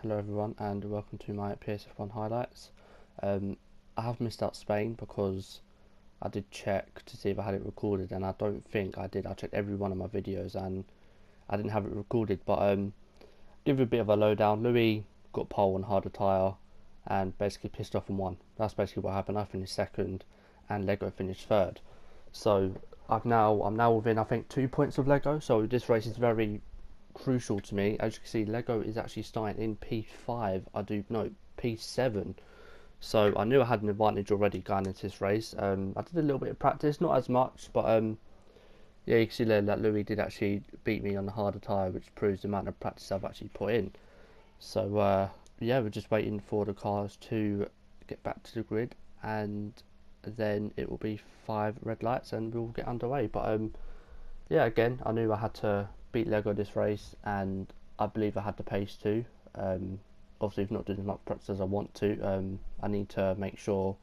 Hello everyone and welcome to my PSF1 highlights. I have missed out Spain because I did check to see if I had it recorded and I don't think I did. I checked every one of my videos and I didn't have it recorded, but give you a bit of a lowdown. Louis got pole on harder tyre and basically pissed off and won. That's basically what happened. I finished second and Lego finished third. So I'm now within I think 2 points of Lego, so this race is very crucial to me. As you can see, Lego is actually starting in P5. P7. So I knew I had an advantage already going into this race. I did a little bit of practice, not as much, but yeah, you can see there that Louis did actually beat me on the harder tyre, which proves the amount of practice I've actually put in. So yeah, we're just waiting for the cars to get back to the grid, and then it will be 5 red lights and we'll get underway. But yeah, again, I knew I had to beat Lego this race, and I believe I had the pace too. Obviously, if not doing as much practice as I want to, I need to make sure,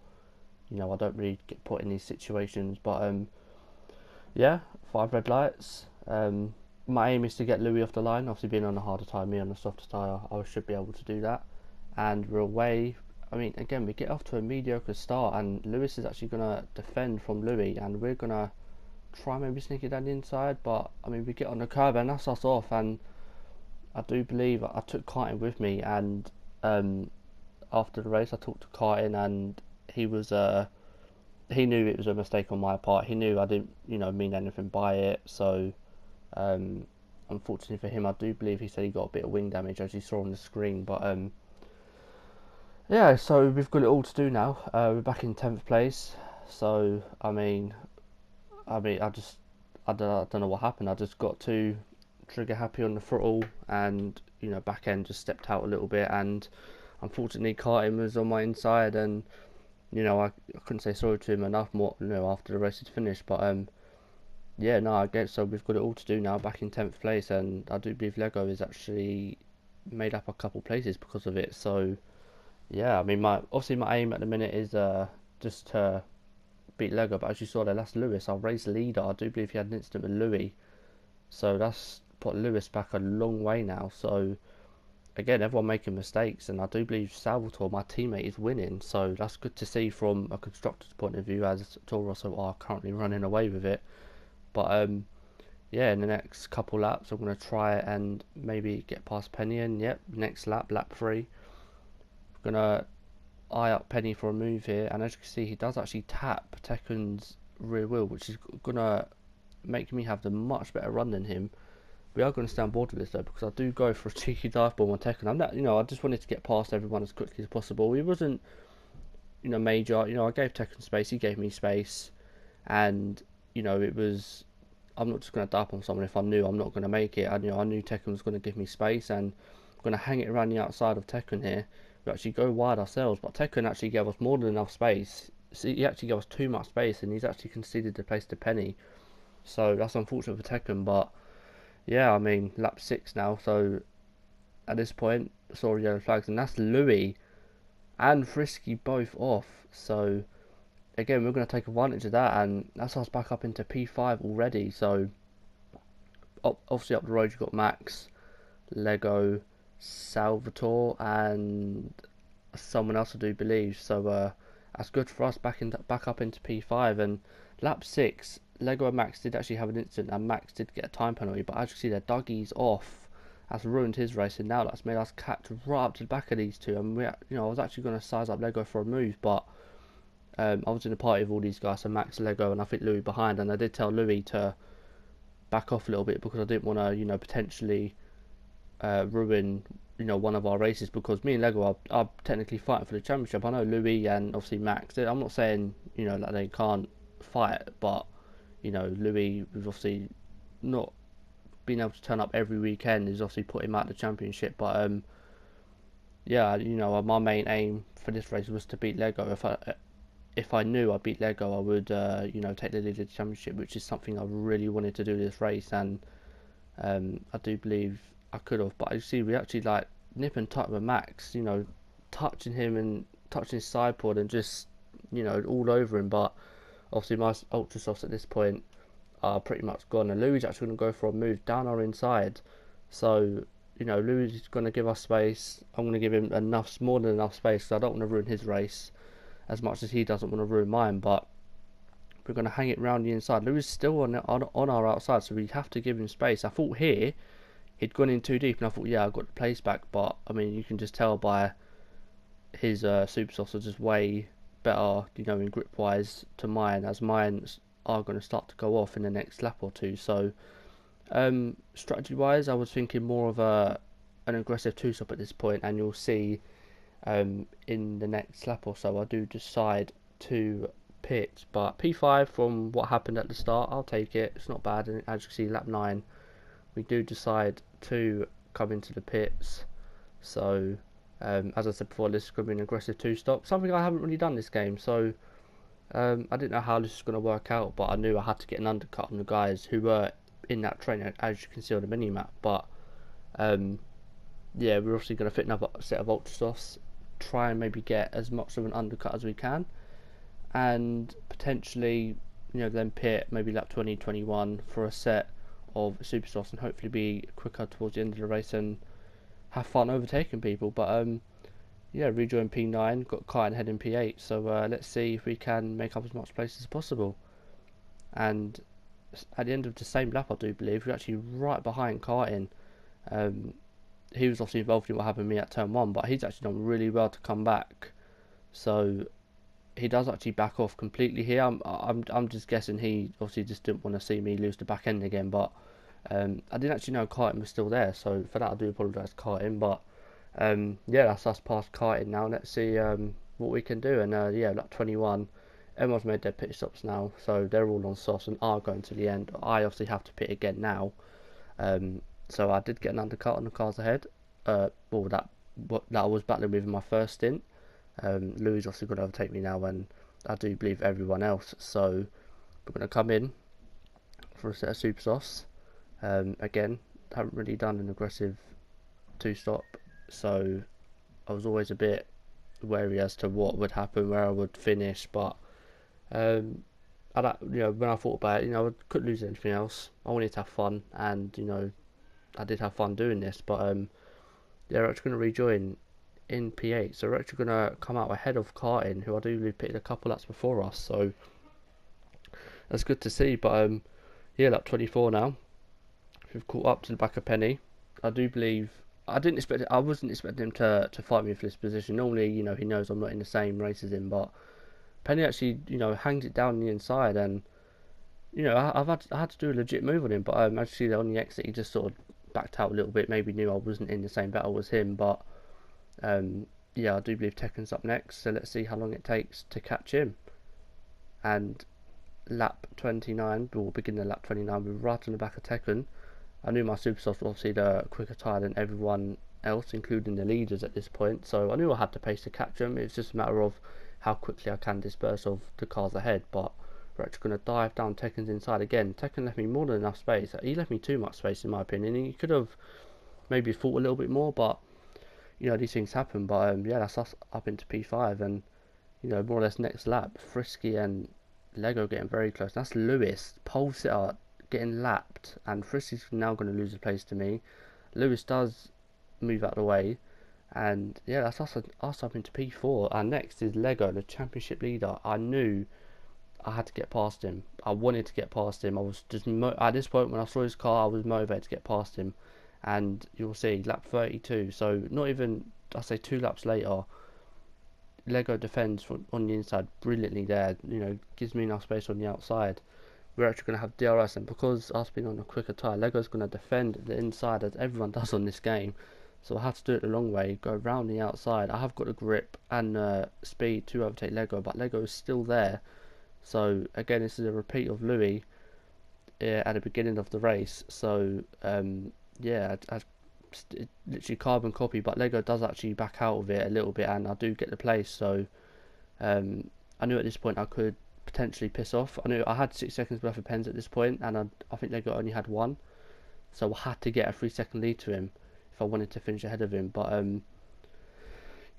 I don't really get put in these situations. But yeah, 5 red lights. My aim is to get Louis off the line. Obviously, being on a harder tyre, me on a softer tyre, I should be able to do that. And we're away. I mean, again, we get off to a mediocre start, and Lewis is actually going to defend from Louis, and we're going to try maybe sneak it down the inside, but I mean we get on the curve and that's us off. And I do believe I took Carton with me, and after the race I talked to Carton and he was he knew it was a mistake on my part. He knew I didn't mean anything by it. So unfortunately for him, I do believe he said he got a bit of wing damage as you saw on the screen. But yeah, so we've got it all to do now. We're back in 10th place, so I mean, I don't know what happened. I just got too trigger happy on the throttle, and back end just stepped out a little bit, and unfortunately Carton was on my inside, and I couldn't say sorry to him enough more after the race had finished. But yeah, no, I guess so we've got it all to do now, back in 10th place, and I do believe Lego is actually made up a couple places because of it. So yeah, I mean obviously my aim at the minute is just to beat Lego, but as you saw there, that's Lewis, our race leader. I do believe he had an incident with Louis, so that's put Lewis back a long way now. So again, everyone making mistakes, and I do believe Salvatore, my teammate, is winning, so that's good to see from a constructor's point of view, as Toro Rosso are currently running away with it. But yeah, in the next couple laps I'm going to try and maybe get past Penny, and yep, next lap 3, I'm going to eye up Penny for a move here, and as you can see, he does actually tap Tekken's rear wheel, which is gonna make me have the much better run than him. We are going to stay on board with this though, because I do go for a cheeky dive bomb on Tekken. I'm not, I just wanted to get past everyone as quickly as possible. It wasn't, major. I gave Tekken space, he gave me space, and it was. I'm not just going to dive on someone if I knew I'm not going to make it. I knew Tekken was going to give me space, and I'm going to hang it around the outside of Tekken here. We actually go wide ourselves, but Tekken actually gave us more than enough space. So he actually gave us too much space, and he's actually conceded the place to Penny. So that's unfortunate for Tekken, but yeah, I mean, lap 6 now, so at this point, saw yellow flags, and that's Louis and Frisky both off. So again, we're going to take advantage of that, and that's us back up into P5 already. So obviously up the road you've got Max, Lego, Salvatore, and someone else I do believe. So that's good for us back up into P5. And lap 6, Lego and Max did actually have an incident, and Max did get a time penalty, but as you can see there, Dougie's off. That's ruined his race, and now that's made us catch right up to the back of these two. And I was actually going to size up Lego for a move, but I was in a party with all these guys, so Max, Lego, and I think Louis behind, and I did tell Louis to back off a little bit because I didn't want to potentially ruin one of our races, because me and Lego are technically fighting for the championship. I know Louis and obviously Max, I'm not saying that they can't fight, but Louis was obviously not being able to turn up every weekend is obviously put him out of the championship. But yeah, my main aim for this race was to beat Lego. If I knew I beat Lego, I would take the lead of the championship, which is something I really wanted to do this race, and I do believe I could have. But you see, we actually like nip and tuck with Max, touching him and touching his sideboard and just all over him. But obviously my ultra softs at this point are pretty much gone, and Louis actually going to go for a move down our inside. So you know, Lewis is going to give us space. I'm going to give him more than enough space, because I don't want to ruin his race as much as he doesn't want to ruin mine. But we're going to hang it round the inside. Lewis is still on our outside, so we have to give him space. I thought here he'd gone in too deep, and I thought, yeah, I got the place back. But I mean, you can just tell by his super softs are just way better, you know, in grip wise to mine, as mine are going to start to go off in the next lap or two. So strategy wise, I was thinking more of an aggressive two stop at this point, and you'll see in the next lap or so I do decide to pit. But P5 from what happened at the start, I'll take it. It's not bad. And as you can see, lap 9 we do decide to come into the pits. So as I said before, this is going to be an aggressive two stop, something I haven't really done this game. So I didn't know how this was going to work out, but I knew I had to get an undercut on the guys who were in that train, as you can see on the mini map. But yeah, we're obviously going to fit another set of ultra softs, try and maybe get as much of an undercut as we can, and potentially, you know, then pit maybe lap 20, 21 for a set of super softs, and hopefully be quicker towards the end of the race and have fun overtaking people. But yeah, rejoin P9, got Kite and head in P8, so let's see if we can make up as much space as possible. And at the end of the same lap, I do believe, we're actually right behind Cartin. He was obviously involved in what happened to me at turn 1, but he's actually done really well to come back. So he does actually back off completely here. I'm just guessing he obviously just didn't want to see me lose the back end again. But I didn't actually know Cartin was still there, so for that I do apologise, Cartin. But yeah, that's us past Cartin now. Let's see what we can do. And yeah, lap 21. Everyone's made their pit stops now, so they're all on softs and are going to the end. I obviously have to pit again now. So I did get an undercut on the cars ahead. Well, that I was battling with in my first stint. Louis obviously going to overtake me now, and I do believe everyone else. So we're going to come in for a set of super softs. Again, haven't really done an aggressive two-stop, so I was always a bit wary as to what would happen, where I would finish. But you know, when I thought about it, you know, I couldn't lose anything else. I wanted to have fun, and you know, I did have fun doing this. But they're actually going to rejoin in P8, so we're actually going to come out ahead of Cartin, who I do believe pitted a couple laps before us. So that's good to see. But yeah, lap 24 now. We've caught up to the back of Penny. I do believe I wasn't expecting him to fight me for this position. Normally, you know, he knows I'm not in the same race as him, but Penny actually, you know, hangs it down the inside, and you know, I had to do a legit move on him. But actually on the exit, he just sort of backed out a little bit. Maybe knew I wasn't in the same battle as him. But yeah, I do believe Tekken's up next, so let's see how long it takes to catch him. And lap 29, we'll begin the lap 29. We're right on the back of Tekken. I knew my super soft was obviously the quicker tyre than everyone else, including the leaders at this point, so I knew I had the pace to catch them. It's just a matter of how quickly I can disperse of the cars ahead. But we're actually going to dive down Tekken's inside again. Tekken left me more than enough space. He left me too much space in my opinion. He could have maybe fought a little bit more, but you know, these things happen. But yeah, that's us up into P5, and you know, more or less next lap, Frisky and Lego getting very close. That's Lewis, pole sitter, getting lapped, and Frisky's now going to lose a place to me. Lewis does move out of the way, and yeah, that's us up into P4. And next is Lego, the championship leader. I knew I had to get past him. I wanted to get past him. I was just at this point when I saw his car, I was motivated to get past him. And you'll see lap 32. So not even, I say 2 laps later, Lego defends on the inside brilliantly there. You know, gives me enough space on the outside. We're actually going to have DRS, and because us being on a quicker tyre, Lego's going to defend the inside as everyone does on this game. So I had to do it the long way, go around the outside. I have got the grip and speed to overtake Lego, but Lego is still there. So again, this is a repeat of Louis at the beginning of the race. So yeah, I literally carbon copy, but Lego does actually back out of it a little bit, and I do get the place. So I knew at this point I could potentially piss off. I knew I had 6 seconds worth of pens at this point, and I think Lego only had 1, so I had to get a 3-second lead to him if I wanted to finish ahead of him. But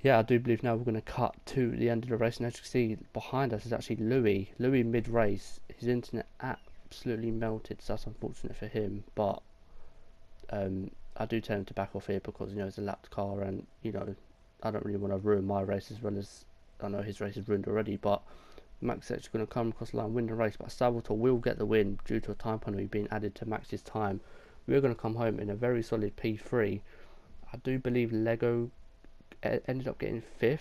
yeah, I do believe now we're going to cut to the end of the race, and as you can see behind us is actually Louis mid-race. His internet absolutely melted, so that's unfortunate for him. But I do tend to back off here because it's a lapped car, and I don't really want to ruin my race as well as I know his race is ruined already. But Max is actually going to come across the line, win the race, but Salvatore will get the win due to a time penalty being added to Max's time. We're going to come home in a very solid P3. I do believe Lego ended up getting 5th,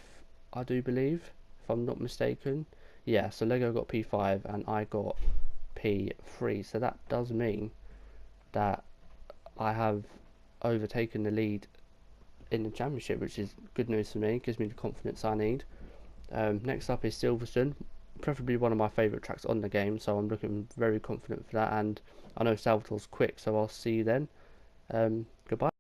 I do believe, if I'm not mistaken. Yeah, so Lego got P5 and I got P3. So that does mean that I have overtaken the lead in the championship, which is good news for me. It gives me the confidence I need. Next up is Silverstone, preferably one of my favourite tracks on the game, so I'm looking very confident for that, and I know Salvatore's quick, so I'll see you then. Goodbye.